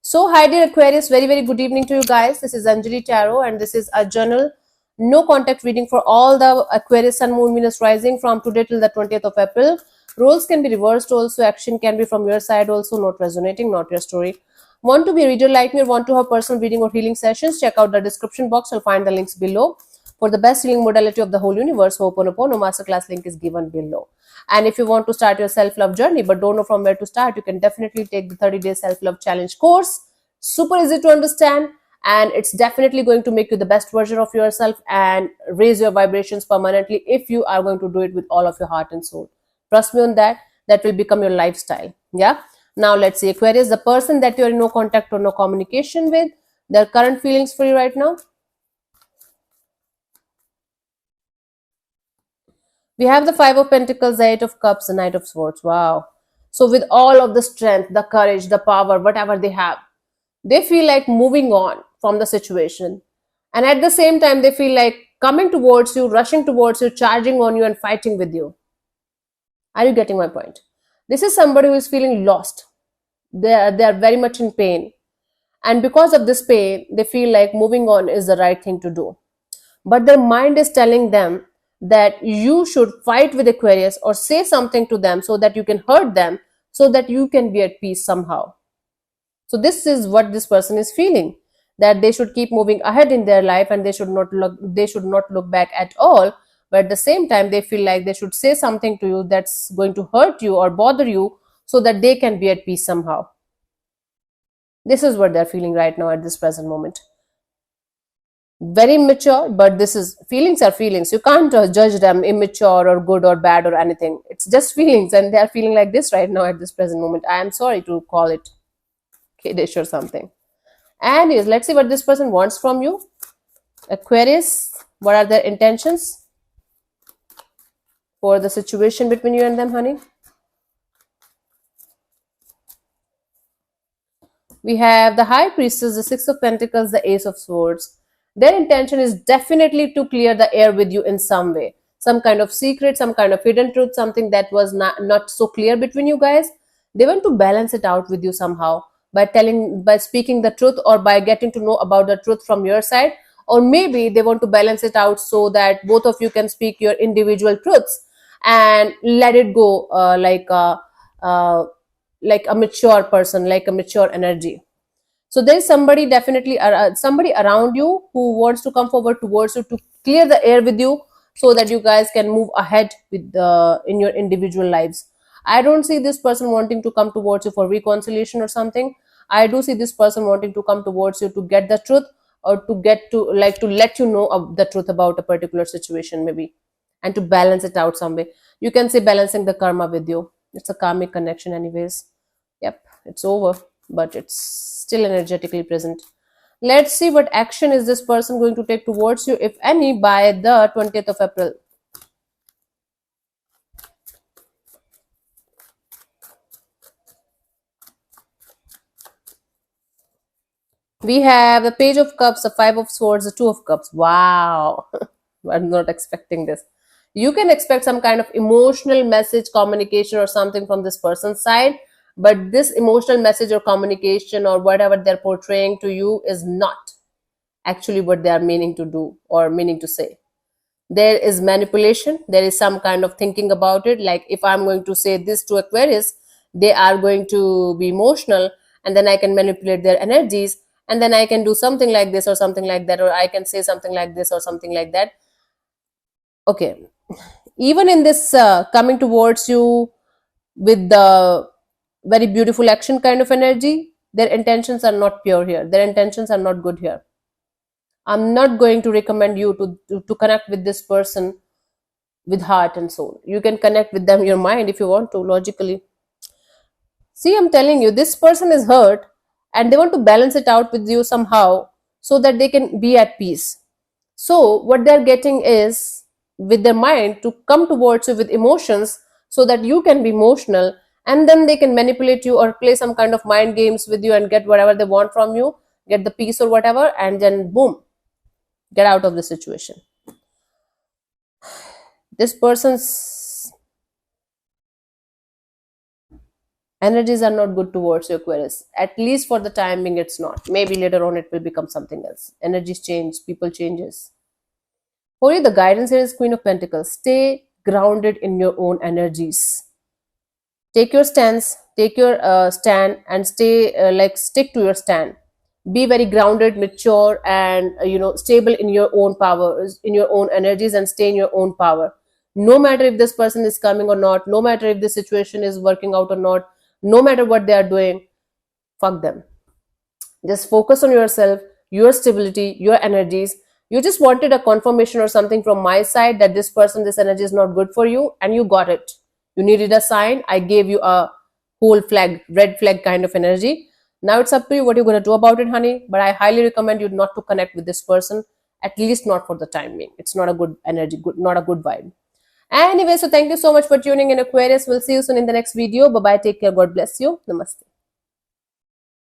So, hi dear Aquarius, very, very good evening to you guys. This is Anjali Tarot, and this is a journal, no contact reading for all the Aquarius, Sun, Moon, Venus rising from today till the 20th of April. Roles can be reversed also, action can be from your side also, not resonating, not your story. Want to be a reader like me or want to have personal reading or healing sessions? Check out the description box. You'll find the links below. For the best healing modality of the whole universe, Ho'oponopono masterclass link is given below. And if you want to start your self-love journey but don't know from where to start, you can definitely take the 30-day self-love challenge course. Super easy to understand, and it's definitely going to make you the best version of yourself and raise your vibrations permanently if you are going to do it with all of your heart and soul. Trust me on that. That will become your lifestyle. Yeah. Now let's see, Aquarius, the person that you're in no contact or no communication with, their current feelings for you right now. We have the Five of Pentacles, the Eight of Cups, the Knight of Swords. Wow. So with all of the strength, the courage, the power, whatever they have, they feel like moving on from the situation. And at the same time, they feel like coming towards you, rushing towards you, charging on you, and fighting with you. Are you getting my point? This is somebody who is feeling lost. They are very much in pain. And because of this pain, they feel like moving on is the right thing to do. But their mind is telling them that you should fight with Aquarius or say something to them so that you can hurt them, so that you can be at peace somehow. So this is what this person is feeling, that they should keep moving ahead in their life and they should not look back at all. But at the same time, they feel like they should say something to you that's going to hurt you or bother you so that they can be at peace somehow. This is what they're feeling right now at this present moment. Very mature, but this is feelings are feelings. You can't judge them immature or good or bad or anything. It's just feelings, and they're feeling like this right now at this present moment. I am sorry to call it kiddish or something. And yes, let's see what this person wants from you. Aquarius, what are their intentions for the situation between you and them, honey? We have the High Priestess, the Six of Pentacles, the Ace of Swords. Their intention is definitely to clear the air with you in some way. Some kind of secret, some kind of hidden truth, something that was not so clear between you guys. They want to balance it out with you somehow by speaking the truth or by getting to know about the truth from your side. Or maybe they want to balance it out so that both of you can speak your individual truths and let it go like a mature person, like a mature energy. So there's somebody definitely somebody around you who wants to come forward towards you to clear the air with you so that you guys can move ahead with in your individual lives. I don't see this person wanting to come towards you for reconciliation or something. I do see this person wanting to come towards you to get the truth, or to get to like to let you know of the truth about a particular situation maybe, and to balance it out some way. You can say balancing the karma with you. It's a karmic connection anyways. Yep, it's over, but it's still energetically present. Let's see what action is this person going to take towards you, if any, by the 20th of April. We have the Page of Cups, the Five of Swords, the Two of Cups. Wow. I'm not expecting this. You can expect some kind of emotional message, communication, or something from this person's side, but this emotional message or communication or whatever they're portraying to you is not actually what they are meaning to do or meaning to say. There is manipulation, there is some kind of thinking about it, like if I'm going to say this to Aquarius, they are going to be emotional, and then I can manipulate their energies, and then I can do something like this or something like that, or I can say something like this or something like that. Okay, even in this coming towards you with the very beautiful action kind of energy, their intentions are not pure here, their intentions are not good here. I'm not going to recommend you to connect with this person with heart and soul. You can connect with them your mind if you want to logically. See, I'm telling you, this person is hurt and they want to balance it out with you somehow so that they can be at peace. So what they're getting is with their mind to come towards you with emotions so that you can be emotional, and then they can manipulate you or play some kind of mind games with you and get whatever they want from you, get the peace or whatever, and then boom, get out of the situation. This person's Energies are not good towards you, Aquarius. At least for the time being, it's not. Maybe later on it will become something else. Energies change, people changes. For you, the guidance here is Queen of Pentacles. Stay grounded in your own energies. Take your stance, take your stand, and stay stick to your stand. Be very grounded, mature, and stable in your own power, in your own energies, and stay in your own power. No matter if this person is coming or not, no matter if this situation is working out or not, no matter what they are doing, fuck them. Just focus on yourself, your stability, your energies. You just wanted a confirmation or something from my side that this person, this energy is not good for you, and you got it. You needed a sign. I gave you a whole flag, red flag kind of energy. Now it's up to you what you're going to do about it, honey. But I highly recommend you not to connect with this person, at least not for the time being. It's not a good energy, not a good vibe. Anyway, so thank you so much for tuning in, Aquarius. We'll see you soon in the next video. Bye bye. Take care. God bless you. Namaste.